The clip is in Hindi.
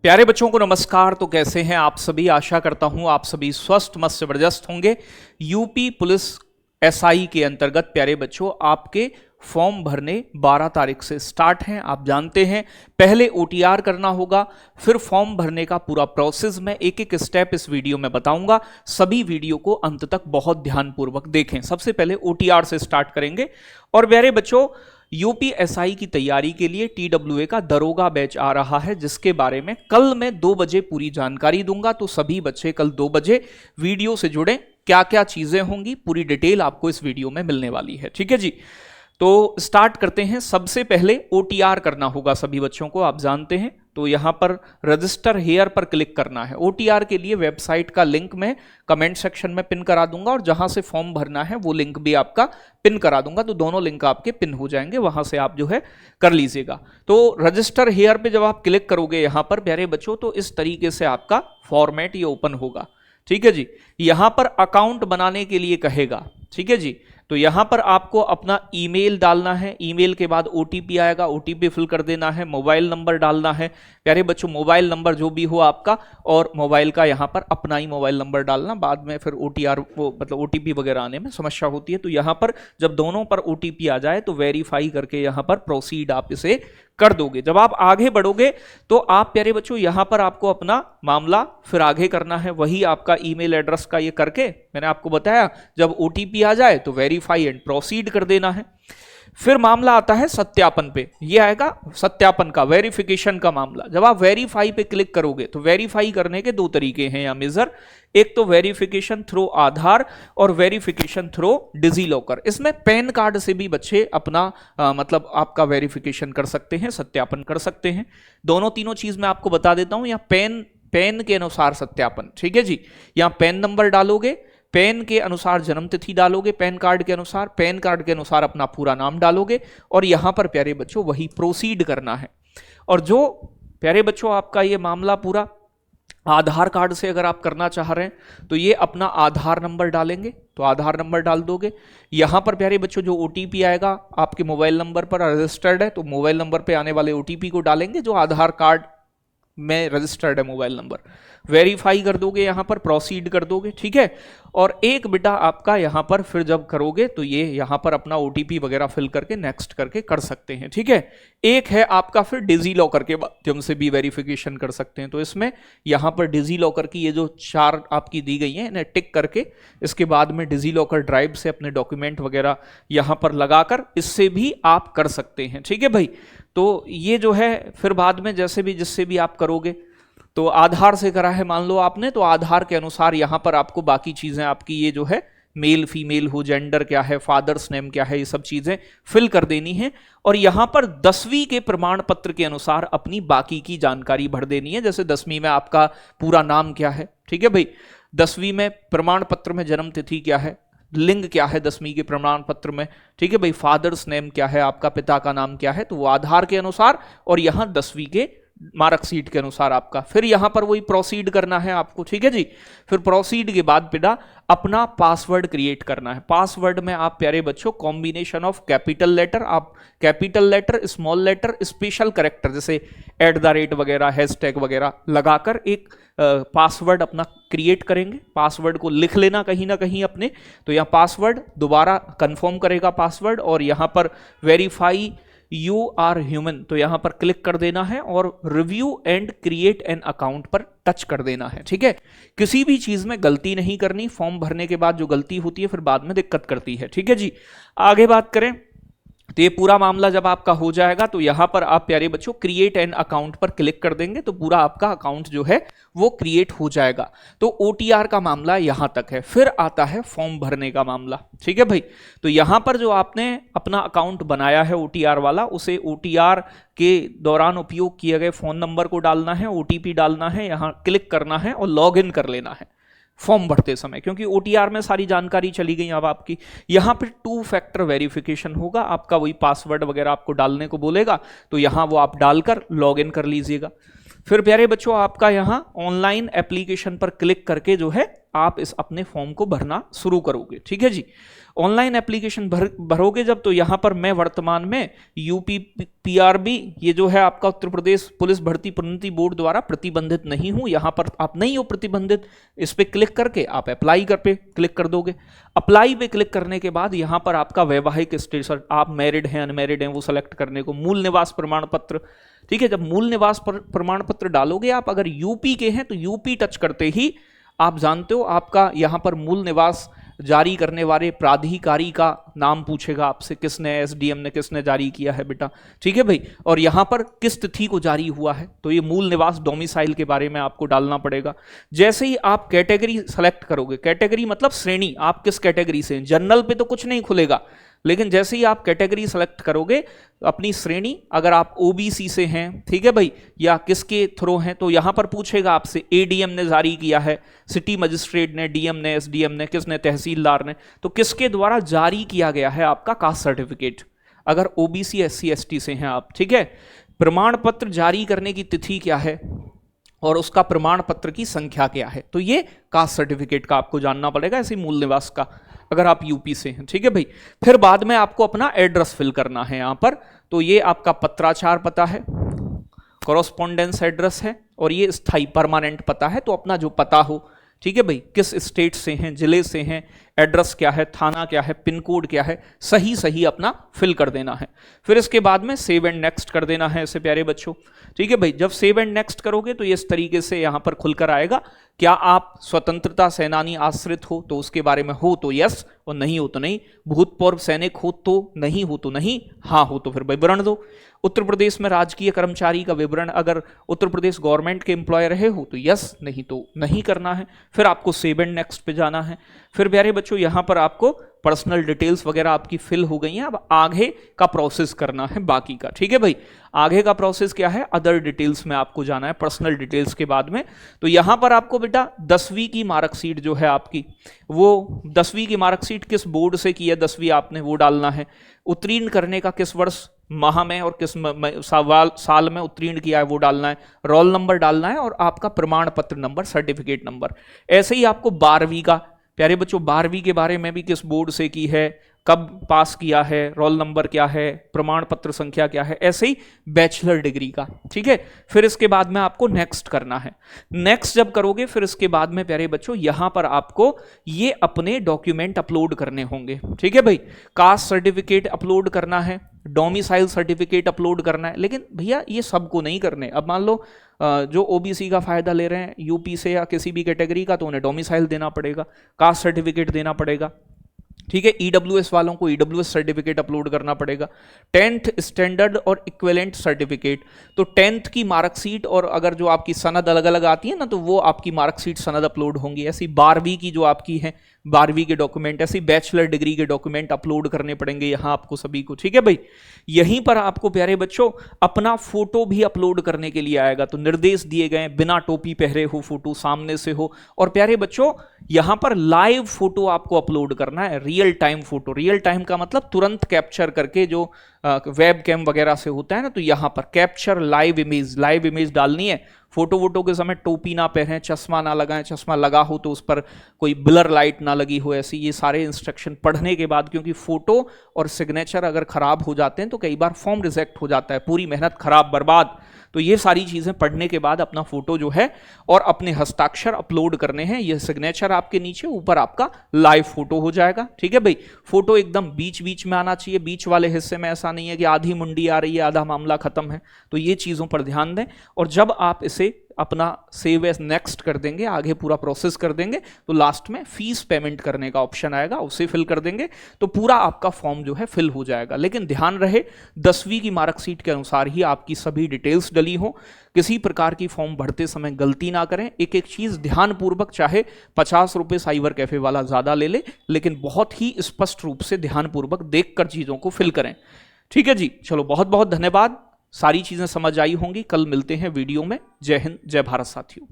प्यारे बच्चों को नमस्कार। तो कैसे हैं आप सभी? आशा करता हूं आप सभी स्वस्थ मस्त जबरदस्त होंगे। यूपी पुलिस एसआई के अंतर्गत प्यारे बच्चों आपके फॉर्म भरने 12 तारीख से स्टार्ट हैं। आप जानते हैं पहले ओटीआर करना होगा, फिर फॉर्म भरने का पूरा प्रोसेस मैं एक एक स्टेप इस वीडियो में बताऊंगा। सभी वीडियो को अंत तक बहुत ध्यानपूर्वक देखें। सबसे पहले ओटीआर से स्टार्ट करेंगे। और प्यारे बच्चों यूपीएसआई की तैयारी के लिए टीडब्ल्यूए का दरोगा बैच आ रहा है, जिसके बारे में कल मैं 2 बजे पूरी जानकारी दूंगा। तो सभी बच्चे कल 2 बजे वीडियो से जुड़े। क्या क्या चीजें होंगी पूरी डिटेल आपको इस वीडियो में मिलने वाली है। ठीक है जी, तो स्टार्ट करते हैं। सबसे पहले ओटीआर करना होगा सभी बच्चों को, आप जानते हैं। तो यहां पर रजिस्टर हेयर पर क्लिक करना है। ओटीआर के लिए वेबसाइट का लिंक मैं कमेंट सेक्शन में पिन करा दूंगा, और जहां से फॉर्म भरना है वो लिंक भी आपका पिन करा दूंगा। तो दोनों लिंक आपके पिन हो जाएंगे, वहां से आप जो है कर लीजिएगा। तो रजिस्टर हेयर पे जब आप क्लिक करोगे यहां पर प्यारे बच्चों, तो इस तरीके से आपका फॉर्मेट ये ओपन होगा। ठीक है जी, यहां पर अकाउंट बनाने के लिए कहेगा। ठीक है जी, तो यहां पर आपको अपना ईमेल डालना है। ईमेल के बाद ओटीपी आएगा, ओटीपी फिल कर देना है। मोबाइल नंबर डालना है प्यारे बच्चों, मोबाइल नंबर जो भी हो आपका, और मोबाइल का यहां पर अपना ही मोबाइल नंबर डालना। बाद में फिर ओटीआर वो मतलब ओटीपी वगैरह आने में समस्या होती है। तो यहां पर जब दोनों पर ओटीपी आ जाए तो वेरीफाई करके यहां पर प्रोसीड आप इसे कर दोगे। जब आप आगे बढ़ोगे तो आप प्यारे बच्चों यहां पर आपको अपना मामला फिर आगे करना है। वही आपका ईमेल एड्रेस का ये करके मैंने आपको बताया, जब ओटीपी आ जाए तो वेरीफाई एंड प्रोसीड कर देना है। फिर मामला आता है सत्यापन पे। ये आएगा सत्यापन का, वेरिफिकेशन का मामला। जब आप वेरीफाई पे क्लिक करोगे तो वेरीफाई करने के 2 तरीके हैं या मेजर। एक तो वेरिफिकेशन थ्रू आधार और वेरिफिकेशन थ्रू डिजी लॉकर। इसमें पैन कार्ड से भी बच्चे अपना मतलब आपका वेरिफिकेशन कर सकते हैं, सत्यापन कर सकते हैं। दोनों तीनों चीज मैं आपको बता देता हूं। यहाँ पैन के अनुसार सत्यापन। ठीक है जी, यहाँ पैन नंबर डालोगे, पैन के अनुसार जन्म तिथि डालोगे, पैन कार्ड के अनुसार अपना पूरा नाम डालोगे, और यहां पर प्यारे बच्चों वही प्रोसीड करना है। और जो प्यारे बच्चों आपका ये मामला पूरा आधार कार्ड से अगर आप करना चाह रहे हैं तो ये अपना आधार नंबर डालेंगे, तो आधार नंबर डाल दोगे। यहां पर प्यारे बच्चों जो ओटीपी आएगा आपके मोबाइल नंबर पर रजिस्टर्ड है, तो मोबाइल नंबर पे आने वाले ओटीपी को डालेंगे जो आधार कार्ड में रजिस्टर्ड है मोबाइल नंबर। वेरीफाई कर दोगे, यहां पर प्रोसीड कर दोगे। ठीक है, और एक बेटा आपका यहां पर फिर जब करोगे तो ये यहां पर अपना ओटीपी वगैरह फिल करके नेक्स्ट करके कर सकते हैं। ठीक है, एक है आपका फिर डिजी लॉकर के माध्यम से भी वेरिफिकेशन कर सकते हैं। तो इसमें यहां पर डिजी लॉकर की ये जो 4 आपकी दी गई हैं इन्हें टिक करके इसके बाद में डिजी लॉकर ड्राइव से अपने डॉक्यूमेंट वगैरह यहां पर लगाकर इससे भी आप कर सकते हैं। ठीक है भाई, तो ये जो है फिर बाद में जैसे भी जिससे भी आप करोगे, तो आधार से करा है मान लो आपने, तो आधार के अनुसार यहां पर आपको बाकी चीजें आपकी ये जो है मेल फीमेल हो, जेंडर क्या है, फादर्स नेम क्या है, ये सब चीजें फिल कर देनी है। और यहां पर 10वीं के प्रमाण पत्र के अनुसार अपनी बाकी की जानकारी भर देनी है। जैसे 10वीं में आपका पूरा नाम क्या है, ठीक है भाई, 10वीं में प्रमाण पत्र में जन्म तिथि क्या है, लिंग क्या है 10वीं के प्रमाण पत्र में, ठीक है भाई, फादर्स नेम क्या है, आपका पिता का नाम क्या है, तो वो आधार के अनुसार, और यहां 10वीं के मार्कशीट के अनुसार आपका। फिर यहां पर वही प्रोसीड करना है आपको। ठीक है जी, फिर प्रोसीड के बाद बेटा अपना पासवर्ड क्रिएट करना है। पासवर्ड में आप प्यारे बच्चों कॉम्बिनेशन ऑफ कैपिटल लेटर, आप capital letter, small letter, special character जैसे @ वगैरह, हैशटैग वगैरह लगाकर एक पासवर्ड अपना क्रिएट करेंगे। पासवर्ड को लिख लेना कहीं ना कहीं अपने। तो यहाँ पासवर्ड दोबारा कंफर्म करेगा पासवर्ड, और यहाँ पर वेरीफाई यू आर ह्यूमन, तो यहां पर क्लिक कर देना है और review and create an account पर टच कर देना है। ठीक है, किसी भी चीज में गलती नहीं करनी। फॉर्म भरने के बाद जो गलती होती है फिर बाद में दिक्कत करती है। ठीक है जी, आगे बात करें तो ये पूरा मामला जब आपका हो जाएगा तो यहां पर आप प्यारे बच्चों क्रिएट एन अकाउंट पर क्लिक कर देंगे, तो पूरा आपका अकाउंट जो है वो क्रिएट हो जाएगा। तो ओटीआर का मामला यहां तक है। फिर आता है फॉर्म भरने का मामला। ठीक है भाई, तो यहां पर जो आपने अपना अकाउंट बनाया है ओटीआर वाला, उसे ओटीआर के दौरान उपयोग किए गए फोन नंबर को डालना है, ओटीपी डालना है, यहां क्लिक करना है और लॉग इन कर लेना है फॉर्म भरते समय, क्योंकि ओटीआर में सारी जानकारी चली गई अब आपकी। यहां पर 2 फैक्टर वेरिफिकेशन होगा, आपका वही पासवर्ड वगैरह आपको डालने को बोलेगा, तो यहां वो आप डालकर लॉग इन कर लीजिएगा। फिर प्यारे बच्चों आपका यहां ऑनलाइन एप्लीकेशन पर क्लिक करके जो है आप इस अपने फॉर्म को भरना शुरू करोगे। ठीक है जी, ऑनलाइन एप्लीकेशन भरोगे जब, तो यहां पर मैं वर्तमान में यूपी पीआरबी, ये जो है आपका उत्तर प्रदेश पुलिस भर्ती प्रोन्नति बोर्ड द्वारा प्रतिबंधित नहीं हूं, यहां पर आप नहीं हो प्रतिबंधित। इस पे क्लिक करके आप अप्लाई पे क्लिक कर दोगे। अप्लाई पे क्लिक करने के बाद यहां पर आपका वैवाहिक स्टेटस, आप मैरिड हैं अनमैरिड हैं वो सेलेक्ट करने को, मूल निवास प्रमाण पत्र। ठीक है, जब मूल निवास प्रमाण पत्र डालोगे आप, अगर यूपी के हैं तो यूपी टच करते ही आप जानते हो आपका यहां पर मूल निवास जारी करने वाले प्राधिकारी का नाम पूछेगा आपसे, किसने, एसडीएम ने किसने जारी किया है बेटा। ठीक है भाई, और यहां पर किस तिथि को जारी हुआ है, तो ये मूल निवास डोमिसाइल के बारे में आपको डालना पड़ेगा। जैसे ही आप कैटेगरी सेलेक्ट करोगे, कैटेगरी मतलब श्रेणी, आप किस कैटेगरी से, जनरल पे तो कुछ नहीं खुलेगा, लेकिन जैसे ही आप कैटेगरी सेलेक्ट करोगे अपनी श्रेणी, अगर आप ओबीसी से हैं, ठीक है भाई, या किसके थ्रू हैं, तो यहां पर पूछेगा आपसे एडीएम ने जारी किया है, सिटी मजिस्ट्रेट ने, डीएम ने, एसडीएम ने, किसने, तहसीलदार ने, तो किसके द्वारा जारी किया गया है आपका कास्ट सर्टिफिकेट, अगर ओबीसी एससी एसटी से हैं आप। ठीक है, प्रमाण पत्र जारी करने की तिथि क्या है और उसका प्रमाण पत्र की संख्या क्या है, तो ये कास्ट सर्टिफिकेट का आपको जानना पड़ेगा, ऐसे मूल निवास का अगर आप यूपी से हैं। ठीक है भाई, फिर बाद में आपको अपना एड्रेस फिल करना है यहां पर, तो ये आपका पत्राचार पता है, कॉरेस्पॉन्डेंस एड्रेस है, और ये स्थायी परमानेंट पता है, तो अपना जो पता हो। ठीक है भाई, किस स्टेट से हैं, जिले से हैं, एड्रेस क्या है, थाना क्या है, पिन कोड क्या है, सही सही अपना फिल कर देना है। फिर इसके बाद में सेव एंड नेक्स्ट कर देना है ऐसे प्यारे बच्चों। ठीक है भाई, जब सेव एंड नेक्स्ट करोगे तो ये इस तरीके से यहां पर खुलकर आएगा। क्या आप स्वतंत्रता सेनानी आश्रित हो तो उसके बारे में हो तो यस, और नहीं हो तो नहीं। भूतपूर्व सैनिक हो तो नहीं, हो तो नहीं, हाँ हो तो फिर विवरण दो। उत्तर प्रदेश में राजकीय कर्मचारी का विवरण, अगर उत्तर प्रदेश गवर्नमेंट के एम्प्लॉय रहे हो तो यस, नहीं तो नहीं करना है। फिर आपको सेव एंड नेक्स्ट पे जाना है। फिर प्यारे बच्चों यहां पर आपको पर्सनल डिटेल्स वगैरह आपकी फिल हो गई हैं, अब आगे का प्रोसेस करना है बाकी का। ठीक है भाई, आगे का प्रोसेस क्या है, अदर डिटेल्स में आपको जाना है, पर्सनल डिटेल्स के बाद में। तो यहां पर आपको बेटा 10वीं की मार्कशीट जो है आपकी, वो 10वीं की मार्कशीट किस बोर्ड से की है 10वीं आपने, वो डालना है। उत्तीर्ण करने का किस वर्ष, माह में और किस साल में उत्तीर्ण किया है वो डालना है। रोल नंबर डालना है, और आपका प्रमाण पत्र नंबर, सर्टिफिकेट नंबर। ऐसे ही आपको 12वीं का, प्यारे बच्चों 12वीं के बारे में भी किस बोर्ड से की है, कब पास किया है, रोल नंबर क्या है, प्रमाण पत्र संख्या क्या है, ऐसे ही बैचलर डिग्री का। ठीक है, फिर इसके बाद में आपको नेक्स्ट करना है। नेक्स्ट जब करोगे फिर इसके बाद में प्यारे बच्चों यहां पर आपको ये अपने डॉक्यूमेंट अपलोड करने होंगे। ठीक है भाई, कास्ट सर्टिफिकेट अपलोड करना है, डोमिसाइल सर्टिफिकेट अपलोड करना है, लेकिन भैया ये सबको नहीं करने। अब मान लो जो ओबीसी का फायदा ले रहे हैं यूपी से या किसी भी कैटेगरी का, तो उन्हें डोमिसाइल देना पड़ेगा, कास्ट सर्टिफिकेट देना पड़ेगा। ठीक है, ईडब्ल्यूएस वालों को ईडब्ल्यूएस सर्टिफिकेट अपलोड करना पड़ेगा। 10th स्टैंडर्ड और इक्विवेलेंट सर्टिफिकेट, तो 10th की मार्कशीट और अगर जो आपकी सनद अलग अलग आती है ना, तो वो आपकी मार्कशीट सनद अपलोड होंगी। ऐसी 12वीं की जो आपकी है 12वीं के डॉक्यूमेंट, ऐसी बैचलर डिग्री के डॉक्यूमेंट अपलोड करने पड़ेंगे यहां आपको सभी को। ठीक है भाई, यहीं पर आपको प्यारे बच्चों अपना फोटो भी अपलोड करने के लिए आएगा, तो निर्देश दिए गए, बिना टोपी पहरे हो, फोटो सामने से हो, और प्यारे बच्चों यहां पर लाइव फोटो आपको अपलोड करना है, real time photo. Real time का मतलब तुरंत कैप्चर करके, जो वेब कैम वगैरह से होता है ना, तो यहां पर कैप्चर लाइव इमेज डालनी है। फोटो वोटो के समय टोपी ना पहने, चश्मा ना लगाएं, चश्मा लगा हो तो उस पर कोई ब्लर लाइट ना लगी हो, ऐसी ये सारे इंस्ट्रक्शन पढ़ने के बाद, क्योंकि फोटो और सिग्नेचर अगर खराब हो जाते हैं तो कई बार फॉर्म रिजेक्ट हो जाता है, पूरी मेहनत खराब बर्बाद। तो ये सारी चीजें पढ़ने के बाद अपना फोटो जो है और अपने हस्ताक्षर अपलोड करने हैं। ये सिग्नेचर आपके नीचे, ऊपर आपका लाइव फोटो हो जाएगा। ठीक है भाई, फोटो एकदम बीच बीच में आना चाहिए, बीच वाले हिस्से में ऐसा नहीं है कि आधी मुंडी आ रही है आधा मामला खत्म है। तो ये चीजों पर ध्यान दें, और जब आप इसे अपना सेव एज नेक्स्ट कर देंगे, आगे पूरा प्रोसेस कर देंगे, तो लास्ट में फीस पेमेंट करने का ऑप्शन आएगा, उसे फिल कर देंगे तो पूरा आपका फॉर्म जो है फिल हो जाएगा। लेकिन ध्यान रहे 10वीं की मार्कशीट के अनुसार ही आपकी सभी डिटेल्स डली हो, किसी प्रकार की फॉर्म भरते समय गलती ना करें। एक एक चीज ध्यानपूर्वक, चाहे 50 रुपए साइबर कैफे वाला ज्यादा ले ले, लेकिन बहुत ही स्पष्ट रूप से ध्यानपूर्वक देखकर चीजों को फिल करें। ठीक है जी, चलो बहुत बहुत धन्यवाद, सारी चीजें समझ आई होंगी। कल मिलते हैं वीडियो में। जय हिंद, जय भारत साथियों।